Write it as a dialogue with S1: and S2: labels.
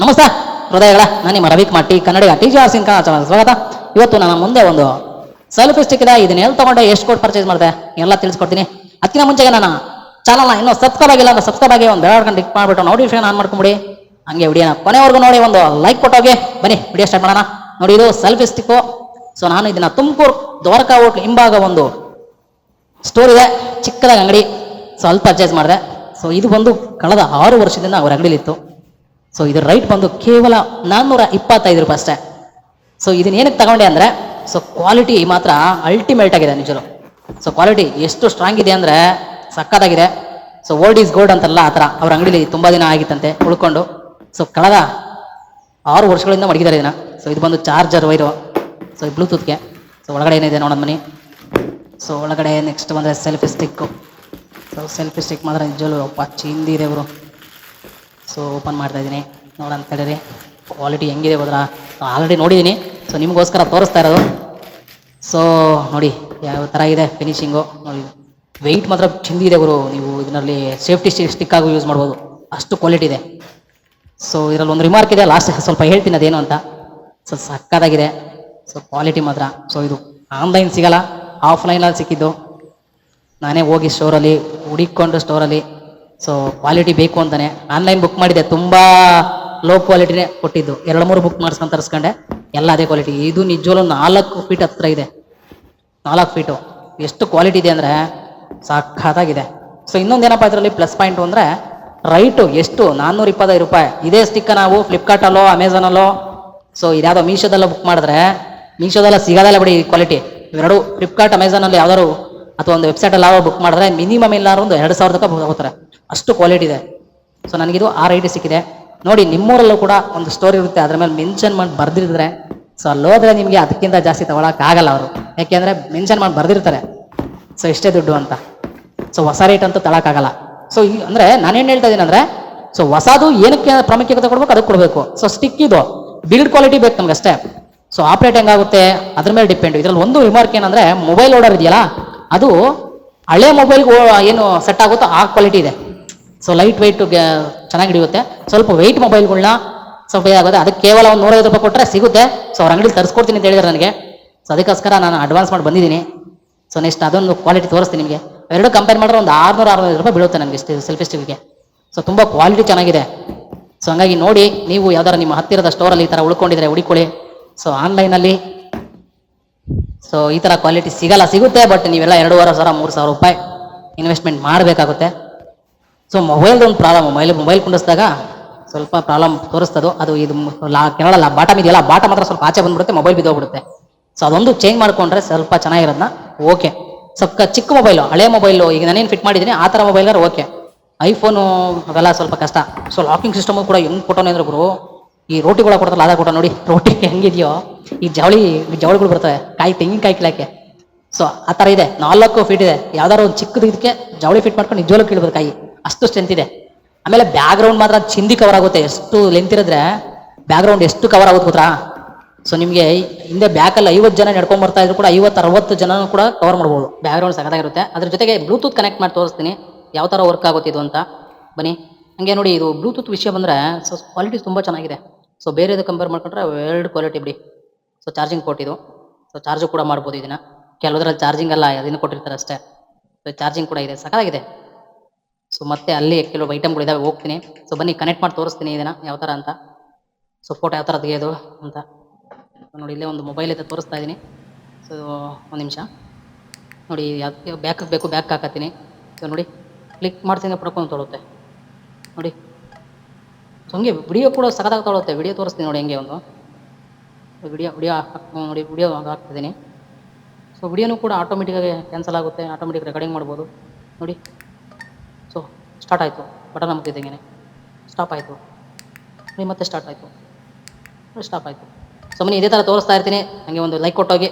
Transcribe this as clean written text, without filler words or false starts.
S1: ನಮಸ್ತೆ ಹೃದಯಗಳ, ನಾನು ನಿಮ್ಮ ರವಿಕುಮಾರ್ ಟಿ ಕನ್ನಡಿಗ TGR ಸಿನ್ ಕನ್ನಡ ಸ್ವಾಗತ. ಇವತ್ತು ನನ್ನ ಮುಂದೆ ಒಂದು ಸೆಲ್ಫಿ ಸ್ಟಿಕ್ ಇದೆ. ಇದನ್ನ ಎಲ್ಲಿ ತಗೊಂಡೆ, ಎಷ್ಟು ಕೊಟ್ಟು ಪರ್ಚೇಸ್ ಮಾಡಿದೆ ಎಲ್ಲ ತಿಳಿಸ್ಕೊಡ್ತೀನಿ. ಅದಕ್ಕಿಂತ ಮುಂಚೆಗೆ ನನ್ನ ಚಾನಲ್ನ ಇನ್ನೂ ಸಬ್ಸ್ಕ್ರೈಬ್ ಆಗಿಲ್ಲ ಅಂದ್ರೆ ಸಬ್ಸ್ಕ್ರೈಬ್ ಆಗಿ ಒಂದು ಬೆಲ್ ಐಕಾನ್ ಕ್ಲಿಕ್ ಮಾಡಿಬಿಟ್ಟು ನೋಟಿಫಿಕೇಶನ್ ಆನ್ ಮಾಡ್ಕೊಂಬಿಡಿ. ಹಂಗೆ ವಿಡಿಯೋನ ಕೊನೆವರೆಗೂ ನೋಡಿ, ಒಂದು ಲೈಕ್ ಕೊಟ್ಟೋಗಿ ಬನ್ನಿ ವಿಡಿಯೋ ಸ್ಟಾರ್ಟ್ ಮಾಡೋಣ. ನೋಡಿ, ಇದು ಸೆಲ್ಫಿ ಸ್ಟಿಕ್ಕು. ಸೊ ನಾನು ಇದನ್ನ ತುಮಕೂರು ದ್ವಾರಕಾ ಹೋಟ್ಲ್ ಹಿಂಭಾಗ ಒಂದು ಸ್ಟೋರ್ ಇದೆ, ಚಿಕ್ಕದಾಗಿ ಅಂಗಡಿ. ಸೊ ಅಲ್ಲಿ ಪರ್ಚೇಸ್ ಮಾಡಿದೆ. ಸೊ ಇದು ಬಂದು ಕಳೆದ 6 ವರ್ಷದಿಂದ ಅವ್ರ ಅಂಗಡಿಲಿತ್ತು. ಸೊ ಇದ್ರ ರೈಟ್ ಬಂದು ಕೇವಲ 425 ರೂಪಾಯಿ ಅಷ್ಟೇ. ಸೊ ಇದನ್ನ ಏನಕ್ಕೆ ತಗೊಂಡೆ ಅಂದರೆ, ಸೊ ಕ್ವಾಲಿಟಿ ಮಾತ್ರ ಅಲ್ಟಿಮೇಟ್ ಆಗಿದೆ ನಿಜರು. ಸೊ ಕ್ವಾಲಿಟಿ ಎಷ್ಟು ಸ್ಟ್ರಾಂಗ್ ಇದೆ ಅಂದರೆ ಸಕ್ಕತ್ತಾಗಿದೆ. ಸೊ ಓಲ್ಡ್ ಈಸ್ ಗೋಲ್ಡ್ ಅಂತಲ್ಲ, ಆ ಥರ ಅವ್ರ ಅಂಗಡಿಲಿ ತುಂಬ ದಿನ ಆಗಿತ್ತಂತೆ ಉಳ್ಕೊಂಡು. ಸೊ ಕಳೆದ 6 ವರ್ಷಗಳಿಂದ ಮಡಗಿದ್ದಾರೆ ಇದನ್ನ. ಸೊ ಇದು ಬಂದು ಚಾರ್ಜರ್ ವೈರು. ಸೊ ಬ್ಲೂಟೂತ್ಗೆ. ಸೊ ಒಳಗಡೆ ಏನಿದೆ ನೋಡೋಣ ಬನ್ನಿ. ಸೊ ಒಳಗಡೆ ನೆಕ್ಸ್ಟ್ ಬಂದರೆ selfie stick. So selfie stick ಮಾತ್ರ ನಿಜವೂ ಅಪ್ಪ ಚಿಂದಿ ಇದೆ ಅವರು. ಸೊ ಓಪನ್ ಮಾಡ್ತಾ ಇದ್ದೀನಿ, ನೋಡೋಣ ತಡೀರಿ ಕ್ವಾಲಿಟಿ ಹೆಂಗಿದೆ ಹೋದ್ರ. ಆಲ್ರೆಡಿ ನೋಡಿದ್ದೀನಿ, ಸೊ ನಿಮಗೋಸ್ಕರ ತೋರಿಸ್ತಾ ಇರೋದು. ಸೊ ನೋಡಿ ಯಾವ ಥರ ಇದೆ ಫಿನಿಶಿಂಗು. ನೋಡಿ ವೆಯ್ಟ್ ಮಾತ್ರ ಚಿಂದಿ ಇದೆ ಗುರು. ನೀವು ಇದರಲ್ಲಿ ಸೇಫ್ಟಿ ಸ್ಟಿಕ್ ಆಗಿ ಯೂಸ್ ಮಾಡ್ಬೋದು, ಅಷ್ಟು ಕ್ವಾಲಿಟಿ ಇದೆ. ಸೊ ಇದರಲ್ಲಿ ಒಂದು ರಿಮಾರ್ಕ್ ಇದೆ, ಲಾಸ್ಟ್ ಸ್ವಲ್ಪ ಹೇಳ್ತೀನಿ ಅದೇನು ಅಂತ. ಸೊ ಸಕ್ಕತ್ತಾಗಿದೆ. ಸೊ ಕ್ವಾಲಿಟಿ ಮಾತ್ರ. ಸೊ ಇದು ಆನ್ಲೈನ್ ಸಿಗಲ್ಲ, ಆಫ್ಲೈನಲ್ಲಿ ಸಿಕ್ಕಿದ್ದು. ನಾನೇ ಹೋಗಿ ಸ್ಟೋರಲ್ಲಿ ಹುಡುಕೊಂಡು ಸ್ಟೋರಲ್ಲಿ ಸೊ ಕ್ವಾಲಿಟಿ ಬೇಕು ಅಂತಾನೆ ಆನ್ಲೈನ್ ಬುಕ್ ಮಾಡಿದೆ. ತುಂಬ ಲೋ ಕ್ವಾಲಿಟಿನೇ ಕೊಟ್ಟಿದ್ದು. 2-3 ಬುಕ್ ಮಾಡಿಸ್ಕೊಂಡು ತರಿಸ್ಕೊಂಡೆ, ಎಲ್ಲ ಅದೇ ಕ್ವಾಲಿಟಿ. ಇದು ನಿಜವಲ್ಲೂ 4 ಫೀಟ್ ಹತ್ರ ಇದೆ, 4 ಫೀಟು. ಎಷ್ಟು ಕ್ವಾಲಿಟಿ ಇದೆ ಅಂದರೆ ಸಖತ್ತಾಗಿದೆ. ಸೊ ಇನ್ನೊಂದೇನಪ್ಪ ಇದರಲ್ಲಿ ಪ್ಲಸ್ ಪಾಯಿಂಟು ಅಂದರೆ ರೈಟು ಎಷ್ಟು 425 ರೂಪಾಯಿ. ಇದೇ ಸ್ಟಿಕ್ಕ ನಾವು ಫ್ಲಿಪ್ಕಾರ್ಟಲ್ಲೋ ಅಮೆಝಾನಲ್ಲೋ ಸೊ ಇದ್ಯಾವುದೋ ಮೀಶೋದೆಲ್ಲ ಬುಕ್ ಮಾಡಿದ್ರೆ, ಮೀಶೋದೆಲ್ಲ ಸಿಗೋದಲ್ಲ ಬಿಡಿ ಕ್ವಾಲಿಟಿ. ಇವೆರಡು ಫ್ಲಿಪ್ಕಾರ್ಟ್ ಅಮೆಝಾನಲ್ಲಿ ಯಾವ್ದಾದ್ರು ಅಥವಾ ಒಂದು ವೆಬ್ಸೈಟಲ್ಲಿ ಯಾವ ಬುಕ್ ಮಾಡಿದ್ರೆ ಮಿನಿಮಮ್ ಇಲ್ಲಾರು ಒಂದು 2000 ತನಕ ಹೋಗ್ತಾರೆ, ಅಷ್ಟು ಕ್ವಾಲಿಟಿ ಇದೆ. ಸೊ ನನಗಿದು ಆ ರೈಟ್ ಸಿಕ್ಕಿದೆ. ನೋಡಿ, ನಿಮ್ಮೂರಲ್ಲೂ ಕೂಡ ಒಂದು ಸ್ಟೋರಿ ಇರುತ್ತೆ, ಅದ್ರ ಮೇಲೆ ಮೆನ್ಷನ್ ಮಾಡಿ ಬರ್ದಿರಿದ್ರೆ ಸೊ ಅಲ್ಲಿ ಹೋದ್ರೆ ನಿಮಗೆ ಅದಕ್ಕಿಂತ ಜಾಸ್ತಿ ತೊಗೊಳಕ್ಕಾಗಲ್ಲ ಅವರು. ಯಾಕೆಂದರೆ ಮೆನ್ಷನ್ ಮಾಡಿ ಬರ್ದಿರ್ತಾರೆ ಸೊ ಇಷ್ಟೇ ದುಡ್ಡು ಅಂತ. ಸೊ ಹೊಸ ರೇಟ್ ಅಂತೂ ತಗೊಳಕ್ಕಾಗಲ್ಲ. ಸೊ ಈ ಅಂದರೆ ನಾನೇನು ಹೇಳ್ತಾ ಇದ್ದೀನಿ ಅಂದರೆ, ಸೊ ಹೊಸದು ಏನಕ್ಕೆ ಪ್ರಾಮುಖ್ಯತೆ ಕೊಡಬೇಕು ಅದಕ್ಕೆ ಕೊಡಬೇಕು. ಸೊ ಸ್ಟಿಕ್ ಇದು ಬಿಲ್ಡ್ ಕ್ವಾಲಿಟಿ ಬೇಕು ನಮ್ಗೆ ಅಷ್ಟೇ. ಸೊ ಆಪ್ರೇಟ್ ಹೆಂಗಾಗುತ್ತೆ ಅದ್ರ ಮೇಲೆ ಡಿಪೆಂಡ್. ಇದರಲ್ಲಿ ಒಂದು ರಿಮಾರ್ಕ್ ಏನಂದರೆ, ಮೊಬೈಲ್ ಓಡರ್ ಇದೆಯಲ್ಲ ಅದು ಹಳೆ ಮೊಬೈಲ್ಗೆ ಏನು ಸೆಟ್ ಆಗುತ್ತೋ ಆ ಕ್ವಾಲಿಟಿ ಇದೆ. ಸೊ ಲೈಟ್ ವೆಯ್ಟ್ಗೆ ಚೆನ್ನಾಗಿ ಹಿಡಿಯುತ್ತೆ. ಸ್ವಲ್ಪ ವೆಯ್ಟ್ ಮೊಬೈಲ್ಗಳನ್ನ ಸ್ವಲ್ಪ ಇದಾಗುತ್ತೆ, ಅದಕ್ಕೆ ಕೇವಲ ಒಂದು 150 ರೂಪಾಯಿ ಕೊಟ್ಟರೆ ಸಿಗುತ್ತೆ. ಸೊ ಅವ್ರ ಅಂಗಡಿಲಿ ತರಿಸ್ಕೊಡ್ತೀನಿ ಅಂತ ಹೇಳಿದ್ರೆ ನನಗೆ. ಸೊ ಅದಕ್ಕೋಸ್ಕರ ನಾನು ಅಡ್ವಾನ್ಸ್ ಮಾಡಿ ಬಂದಿದ್ದೀನಿ. ಸೊ ನೆಕ್ಸ್ಟ್ ಅದೊಂದು ಕ್ವಾಲಿಟಿ ತೋರಿಸ್ತೀನಿ ನಿಮಗೆ. ಎರಡು ಕಂಪೇರ್ ಮಾಡಿದ್ರೆ ಒಂದು 600-625 ರೂಪಾಯಿ ಬೀಳುತ್ತೆ ನನಗೆ ಸೆಲ್ಫಿ ಸ್ಟಿಕ್ಗೆ. ಸೊ ತುಂಬ ಕ್ವಾಲಿಟಿ ಚೆನ್ನಾಗಿದೆ. ಸೊ ಹಂಗಾಗಿ ನೋಡಿ, ನೀವು ಯಾವ್ದಾರು ನಿಮ್ಮ ಹತ್ತಿರದ ಸ್ಟೋರಲ್ಲಿ ಈ ಥರ ಉಳ್ಕೊಂಡಿದ್ರೆ ಹುಡುಕೊಳ್ಳಿ. ಸೊ ಆನ್ಲೈನಲ್ಲಿ ಸೊ ಈ ಥರ ಕ್ವಾಲಿಟಿ ಸಿಗುತ್ತೆ, ಬಟ್ ನೀವೆಲ್ಲ 2500-3000 ರೂಪಾಯಿ ಇನ್ವೆಸ್ಟ್ಮೆಂಟ್ ಮಾಡಬೇಕಾಗುತ್ತೆ. ಸೊ ಮೊಬೈಲ್ದೊಂದು ಪ್ರಾಬ್ಲಮ್, ಮೊಬೈಲ್ ಕುಂಡಿಸಿದಾಗ ಸ್ವಲ್ಪ ಪ್ರಾಬ್ಲಮ್ ತೋರಿಸ್ತದು. ಅದು ಇದು ಕೆಳಗಲ್ಲ ಬಾಟಮ್ ಇದೆಯಲ್ಲ, ಬಾಟಮ್ ಮಾತ್ರ ಸ್ವಲ್ಪ ಆಚೆ ಬಂದ್ಬಿಡುತ್ತೆ, ಮೊಬೈಲ್ ಬಿದ್ದೋಗ್ಬಿಡುತ್ತೆ. ಸೊ ಅದೊಂದು ಚೇಂಜ್ ಮಾಡ್ಕೊಂಡ್ರೆ ಸ್ವಲ್ಪ ಚೆನ್ನಾಗಿರೋದನ್ನ ಓಕೆ. ಸ್ವಲ್ಪ ಚಿಕ್ಕ ಮೊಬೈಲು, ಹಳೆ ಮೊಬೈಲು ಈಗ ನಾನೇನು ಫಿಟ್ ಮಾಡಿದ್ದೀನಿ ಆ ಥರ ಮೊಬೈಲ್ಗಾರು ಓಕೆ. ಐಫೋನು ಅವೆಲ್ಲ ಸ್ವಲ್ಪ ಕಷ್ಟ. ಸೊ ಲಾಕಿಂಗ್ ಸಿಸ್ಟಮು ಕೂಡ ಹೆಂಗೆ ಕೊಟ್ಟೋನೆ ಅಂದ್ರೆ ಗುರು, ಈ ರೋಟಿಗಳ ಕೊಡ್ತಲ್ಲ ಅದ ಕೊಟ್ಟ ನೋಡಿ. ರೋಟಿ ಹೆಂಗಿದೆಯೋ ಈ ಜವಳಿಗಳು ಬರ್ತವೆ ತೆಂಗಿನಕಾಯಿ ಕಿಳಕ್ಕೆ. ಸೊ ಆ ಥರ ಇದೆ, 4 ಫೀಟ್ ಇದೆ. ಯಾವ್ದಾದ್ರು ಒಂದು ಚಿಕ್ಕದು ಇದಕ್ಕೆ ಜವಳಿ ಫಿಟ್ ಮಾಡ್ಕೊಂಡು ನಿಜವಲ್ಲೂ ಕೀಳ್ಬೋದು ಕಾಯಿ, ಅಷ್ಟು ಸ್ಟ್ರೆಂತ್ ಇದೆ. ಆಮೇಲೆ ಬ್ಯಾಕ್ಗ್ರೌಂಡ್ ಮಾತ್ರ ಚಿಂದಿ ಕವರ್ ಆಗುತ್ತೆ. ಎಷ್ಟು ಲೆಂತ್ ಇರಿದ್ರೆ ಬ್ಯಾಕ್ಗ್ರೌಂಡ್ ಎಷ್ಟು ಕವರ್ ಆಗುತ್ತೆ ಗೊತ್ತಾ. ಸೊ ನಿಮಗೆ ಹಿಂದೆ ಬ್ಯಾಕಲ್ಲಿ 50 ಜನ ನಡ್ಕೊಂಡ್ ಬರ್ತಾ ಇದ್ರು ಕೂಡ 50-60 ಜನ ಕೂಡ ಕವರ್ ಮಾಡ್ಬೋದು. ಬ್ಯಾಕ್ಗ್ರೌಂಡ್ ಸಗದಾಗಿರುತ್ತೆ. ಅದ್ರ ಜೊತೆಗೆ ಬ್ಲೂಟೂತ್ ಕನೆಕ್ಟ್ ಮಾಡಿ ತೋರಿಸ್ತೀನಿ ಯಾವ ಥರ ವರ್ಕ್ ಆಗುತ್ತೆ ಇದು ಅಂತ. ಬನ್ನಿ ಹಂಗೆ ನೋಡಿ. ಇದು ಬ್ಲೂಟೂತ್ ವಿಷಯ ಬಂದರೆ ಸೊ ಕ್ವಾಲಿಟಿ ತುಂಬ ಚೆನ್ನಾಗಿದೆ. ಸೊ ಬೇರೆದು ಕಂಪೇರ್ ಮಾಡ್ಕೊಂಡ್ರೆ ಎರಡು ಕ್ವಾಲಿಟಿ ಬಿಡಿ. ಸೊ ಚಾರ್ಜಿಂಗ್ ಪೋರ್ಟ್ ಇದು. ಸೊ ಚಾರ್ಜು ಕೂಡ ಮಾಡ್ಬೋದು ಇದನ್ನು. ಕೆಲವದ್ರಲ್ಲಿ ಚಾರ್ಜಿಂಗ್ ಅಲ್ಲ, ಅದನ್ನು ಕೊಟ್ಟಿರ್ತಾರೆ ಅಷ್ಟೇ. ಸೊ ಚಾರ್ಜಿಂಗ್ ಕೂಡ ಇದೆ, ಸಕ್ಕತ್ತಾಗಿದೆ. ಸೊ ಮತ್ತೆ ಅಲ್ಲಿ ಕೆಲವು ಐಟಮ್ಗಳಿದ್ದಾವೆ, ಹೋಗ್ತೀನಿ. ಸೊ ಬನ್ನಿ ಕನೆಕ್ಟ್ ಮಾಡಿ ತೋರಿಸ್ತೀನಿ ಇದನ್ನು ಯಾವ ಥರ ಅಂತ. ಸೊ ಫೋಟೋ ಯಾವ ಥರ ತೆಗೆಯೋದು ಅಂತ ನೋಡಿ. ಇಲ್ಲೇ ಒಂದು ಮೊಬೈಲ್ ಇದೆ, ತೋರಿಸ್ತಾ ಇದ್ದೀನಿ. ಸೊ ಒಂದು ನಿಮಿಷ ನೋಡಿ. ಯಾವ ಬ್ಯಾಕ್ ಬೇಕು ಬ್ಯಾಕ್ ಹಾಕತ್ತೀನಿ. ಸೊ ನೋಡಿ ಕ್ಲಿಕ್ ಮಾಡ್ತೀನಿ, ಪಡ್ಕೊಂಡು ತೊಳುತ್ತೆ ನೋಡಿ. ಸೊ ಹಂಗೆ ವಿಡಿಯೋ ಕೂಡ ಸಖತ್ತಾಗಿ ತೊಳುತ್ತೆ. ವಿಡಿಯೋ ತೋರಿಸ್ತೀನಿ ನೋಡಿ ಹೆಂಗೆ ಒಂದು ವಿಡಿಯೋ ನೋಡಿ. ವಿಡಿಯೋ ಹಾಕ್ತಿದ್ದೀನಿ. ಸೊ ವಿಡಿಯೋನೂ ಕೂಡ ಆಟೋಮೆಟಿಕ್ಕಾಗಿ ಕ್ಯಾನ್ಸಲ್ ಆಗುತ್ತೆ, ಆಟೋಮೆಟಿಕ್ ರೆಕಾರ್ಡಿಂಗ್ ಮಾಡ್ಬೋದು ನೋಡಿ. ಸೊ ಸ್ಟಾರ್ಟ್ ಆಯಿತು, ಬಟನ್ ನಮ್ತಿದ್ದಂಗೆ ಸ್ಟಾಪ್ ಆಯಿತು, ಮತ್ತೆ ಸ್ಟಾರ್ಟ್ ಆಯಿತು, ಸ್ಟಾಪ್ ಆಯಿತು. ಸೊ ಬನ್ನಿ ಇದೇ ಥರ ತೋರಿಸ್ತಾ ಇರ್ತೀನಿ. ಹಾಗೆ ಒಂದು ಲೈಕ್ ಕೊಟ್ಟೋಗಿ